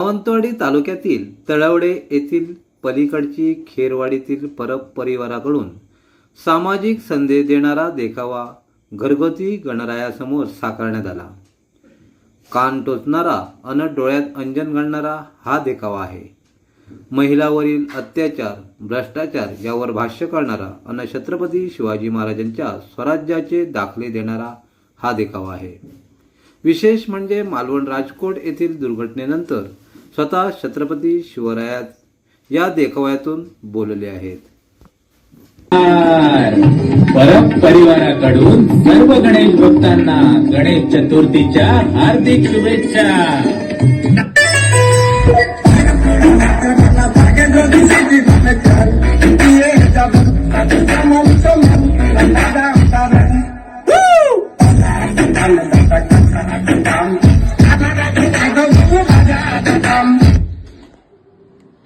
सावंतवाडी तालुक्यातील तळवडे येथील पलीकडची खेरवाडीतील परब परिवाराकडून सामाजिक संदेश देणारा देखावा घरगुती गणरायासमोर साकारण्यात आला. कान टोचणारा अन डोळ्यात अंजन घालणारा हा देखावा आहे. महिलावरील अत्याचार, भ्रष्टाचार यावर भाष्य करणारा अन छत्रपती शिवाजी महाराजांच्या स्वराज्याचे दाखले देणारा हा देखावा आहे. विशेष म्हणजे मालवण राजकोट येथील दुर्घटनेनंतर स्वतः छत्रपती शिवराय या देखाव्यातून बोलले आहेत. परब परिवाराकडून सर्व गणेश भक्तांना गणेश चतुर्थीच्या हार्दिक शुभेच्छा.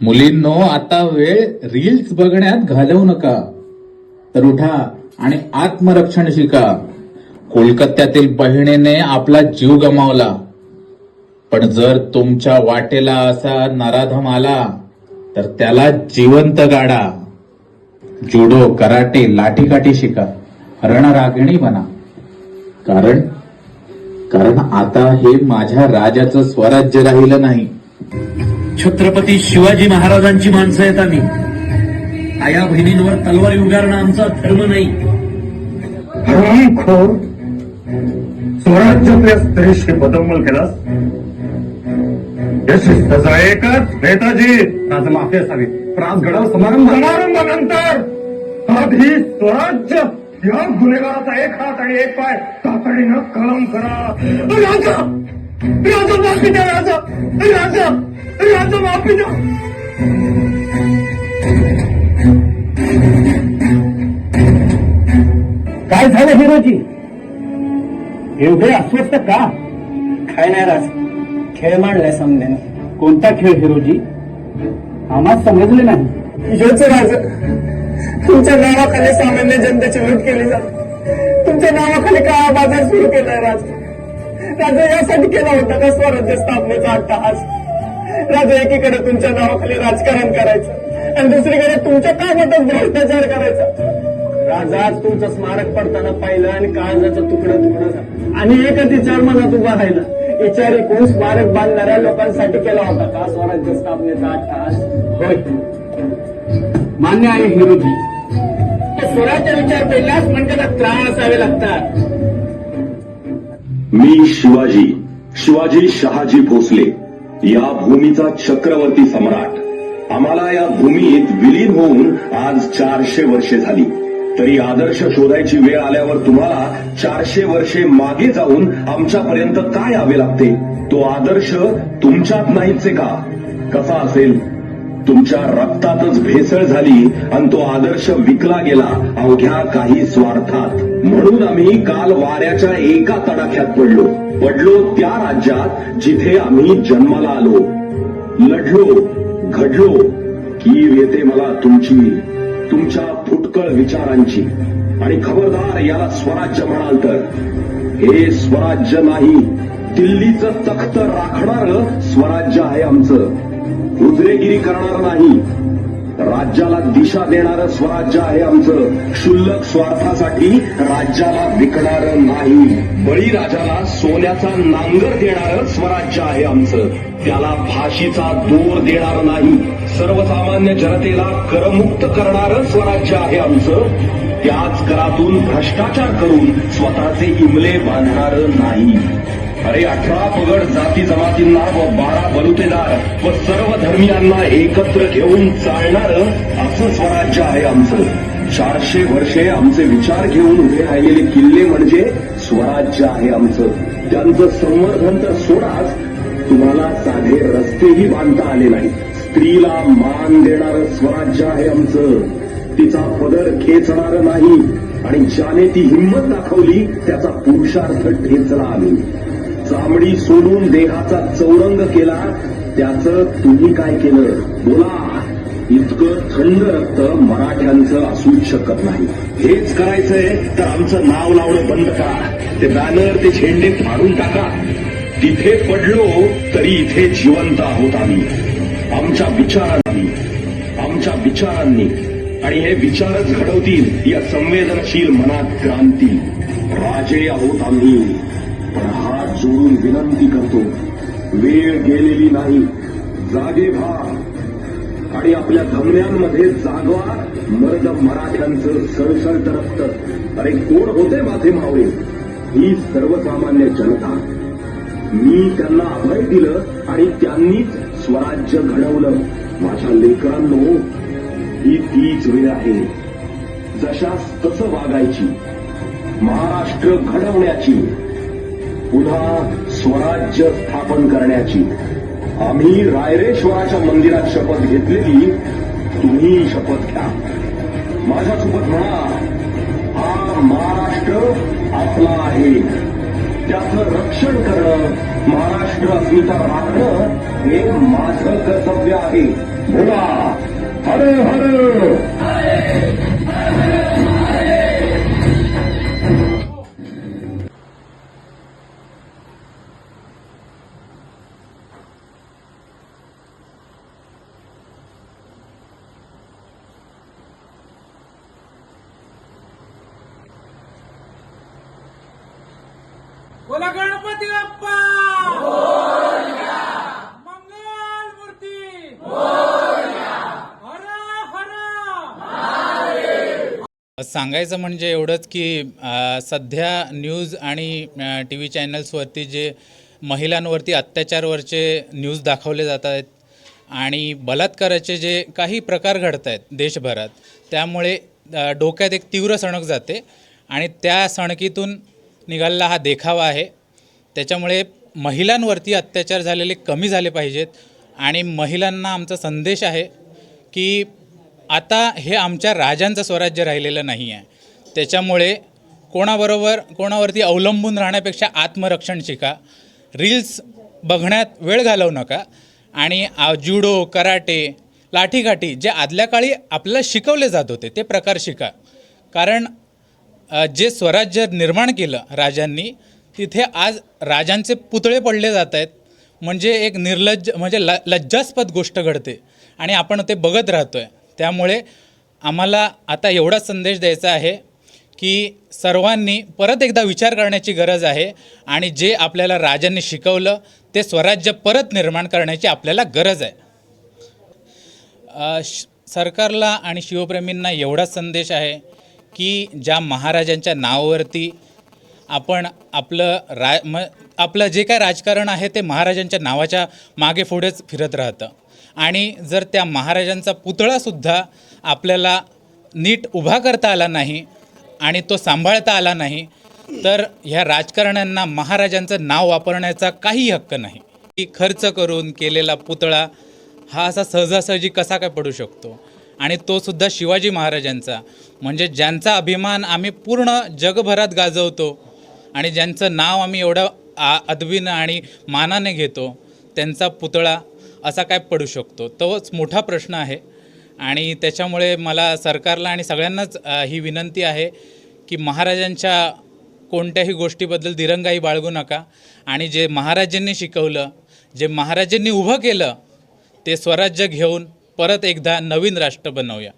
मुलींनो, आता वेळ रील्स बघण्यात घालवू नका, तर उठा आणि आत्मरक्षण शिका. कोलकात्यातील बहिणीने आपला जीव गमावला, पण जर तुमच्या वाटेला असा नराधम आला तर त्याला जिवंत गाडा. जुडो, कराटे, लाठीकाठी शिका, रणरागिणी बना. कारण आता हे माझ्या राजाचं स्वराज्य राहिलं नाही. छत्रपती शिवाजी महाराजांची माणसं आहेत आम्ही. आया बहिणींवर तलवारी उगारणं आमचा धर्म नाही. हरामखोर, स्वराज्यातल्या स्त्रीशी बदमल केलास. याची सजा एकच, नेताजी राज माफी असावी. राजगडावर समारंभानंतर आधी स्वराज्य या गुन्हेगाराचा एक हात आणि एक पाय तातडीनं कलम करा. राजा राजा माफी द्या. राजा राजा राजा माफी द्या. काय झालं हिरोजी? एवढे अस्वस्थ का? काय नाही राज, खेळ मांडलाय सामन्याने. कोणता खेळ हिरोजी? आम्हाला समजले नाही. योच राज, तुमच्या नावाखाली सामान्य जनतेची लूट केली जाते. तुमच्या नावाखाली काळा बाजार सुरू केलाय राज. राजा यासाठी केला होता का स्वराज्य स्थापनेचा अट्टहास? राजा एकीकडे तुमच्या नावाखाली राजकारण करायचं आणि दुसरीकडे तुमच्या कामातच भ्रष्टाचार करायचा. राजा तुमचं स्मारक पडताना पाहिलं आणि काळजाचं तुकडं झालं आणि एकच विचार मनात उभा राहिला. विचार ऐकून स्मारक बांधणाऱ्या लोकांसाठी केला होता का स्वराज्य स्थापनेचा अट्टहास? होय, मान्य आहे हिरोजी. स्वराज्य विचार पेल्यास म्हणजे त्रास असावे लागतात. मी शिवाजी शहाजी भोसले, या भूमीचा चक्रवर्ती सम्राट. आम्हाला या भूमीत विलीन होऊन आज 400 वर्षे झाली. तरी आदर्श शोधायची वेळ आल्यावर तुम्हाला 400 वर्षे मागे जाऊन आमच्यापर्यंत काय यावे लागते? तो आदर्श तुमच्यात नाहीच का? कसा असेल? तुमच्या रक्तातच भेसळ झाली आणि तो आदर्श विकला गेला अवघ्या काही स्वार्थात. म्हणून आम्ही काल वाऱ्याच्या एका तडाख्यात पडलो त्या राज्यात जिथे आम्ही जन्माला आलो. लढलो, घडलो. कीव येते मला तुमच्या फुटकळ विचारांची. आणि खबरदार, याला स्वराज्य म्हणाल तर हे स्वराज्य नाही, दिल्लीचं तख्त राखणारं स्वराज्य आहे आमचं. हुजरेगिरी करणार नाही, राज्याला दिशा देणारं स्वराज्य आहे आमचं. क्षुल्लक स्वार्थासाठी राज्याला विकणारं नाही. बळीराजाला सोन्याचा नांगर देणारं स्वराज्य आहे आमचं. त्याला फाशीचा दोर देणार नाही. सर्वसामान्य जनतेला करमुक्त करणारं स्वराज्य आहे आमचं. त्याच करातून भ्रष्टाचार करून स्वतःचे इमले बांधणारं नाही. अरे 18 पगड जाती जमातींना व 12 बलुतेदार व सर्व धर्मियांना एकत्र घेऊन चालणारं असं स्वराज्य आहे आमचं. 400 वर्षे आमचे विचार घेऊन उभे राहिलेले किल्ले म्हणजे स्वराज्य आहे आमचं. त्यांचं संवर्धन तर सोडाच, तुम्हाला साधे रस्तेही बांधता आले नाही. स्त्रीला मान देणारं स्वराज्य आहे आमचं. तिचा पदर खेचणारं नाही आणि ज्याने ती हिंमत दाखवली त्याचा पुरुषार्थ ठेचला आम्ही. चामडी सोडून देहाचा चौरंग केला, त्याचं तुम्ही काय केलं? बोला. इतकं थंड रक्त मराठ्यांचं असूच शकत नाही. हेच करायचंय तर आमचं नाव लावणं बंद करा. ते बॅनर, ते झेंडे फाडून टाका. तिथे पडलो तरी इथे जिवंत आहोत आम्ही, आमच्या विचारांनी आणि हे विचारच घडवतील या संवेदनशील मनात क्रांती. राजे आहोत आम्ही, पण हात जोडून विनंती करतो, वेळ गेलेली नाही, जागे व्हा आणि आपल्या धमन्यांमध्ये जागवा मर्द मराठ्यांचं सळसळत रक्त. अरे कोण होते माझे मावळे? ही सर्वसामान्य जनता. मी त्यांना अभय दिलं आणि त्यांनीच स्वराज्य घडवलं. माझ्या लेकरांनो, ही तीच वेळ आहे जशास तसं वागायची, महाराष्ट्र घडवण्याची, पुन्हा स्वराज्य स्थापन करण्याची. आम्ही रायरेश्वराच्या मंदिरात शपथ घेतलेली, तुम्ही शपथ घ्या. माझ्यासोबत म्हणा, हा महाराष्ट्र आपला आहे, त्याचं रक्षण करणं, महाराष्ट्र अस्मिता राखणं हे माझं कर्तव्य आहे. बोला, हर हर. बोला गणपती बाप्पा, मंगल मूर्ती, हर हर. सांगायचं म्हणजे एवढंच की सध्या न्यूज आणि टी व्ही चॅनल्सवरती जे महिलांवरती अत्याचारवरचे न्यूज दाखवले जात आहेत आणि बलात्काराचे जे काही प्रकार घडत आहेत देशभरात, त्यामुळे डोक्यात एक तीव्र सणक जाते आणि त्या सणकीतून निघालेला हा देखावा आहे. त्याच्यामुळे महिलांवरती अत्याचार झालेले कमी झाले पाहिजेत आणि महिलांना आमचा संदेश आहे की आता हे आमच्या राजांचं स्वराज्य राहिलेलं नाही आहे. त्याच्यामुळे कोणावरती अवलंबून राहण्यापेक्षा आत्मरक्षण शिका, रील्स बघण्यात वेळ घालवू नका आणि जुडो, कराटे, लाठीकाठी जे आदल्या काळी आपल्याला शिकवले जात होते ते प्रकार शिका. कारण जे स्वराज्य निर्माण केलं राजांनी, तिथे आज राजांचे पुतळे पडले जात आहेत. म्हणजे एक निर्लज्ज, म्हणजे लज्जास्पद गोष्ट घडते आणि आपण ते बघत राहतो आहे. त्यामुळे आम्हाला आता एवढाच संदेश द्यायचा आहे की सर्वांनी परत एकदा विचार करण्याची गरज आहे आणि जे आपल्याला राजांनी शिकवलं ते स्वराज्य परत निर्माण करण्याची आपल्याला गरज आहे. सरकारला आणि शिवप्रेमींना एवढाच संदेश आहे की ज्या महाराजांच्या नावावरती आपण आपलं जे काय राजकारण आहे ते महाराजांच्या नावाच्या मागे पुढेच फिरत राहतं आणि जर त्या महाराजांचा पुतळासुद्धा आपल्याला नीट उभा करता आला नाही आणि तो सांभाळता आला नाही तर ह्या राजकारण्यांना महाराजांचं नाव वापरण्याचा काही हक्क नाही. की खर्च करून केलेला पुतळा हा असा सहजासहजी कसा काय पडू शकतो आणि तो सुद्धा शिवाजी महाराजांचा, म्हणजे ज्यांचा अभिमान आम्ही पूर्ण जगभरात गाजवतो आणि ज्यांचं नाव आम्ही एवढं अदबीनं आणि मानाने घेतो, त्यांचा पुतळा असा काय पडू शकतो, तोच मोठा प्रश्न आहे. आणि त्याच्यामुळे मला सरकारला आणि सगळ्यांनाच ही विनंती आहे की महाराजांच्या कोणत्याही गोष्टीबद्दल दिरंगाई बाळगू नका आणि जे महाराजांनी शिकवलं, जे महाराजांनी उभं केलं ते स्वराज्य घेऊन परत एकदा नवीन राष्ट्र बनवूया.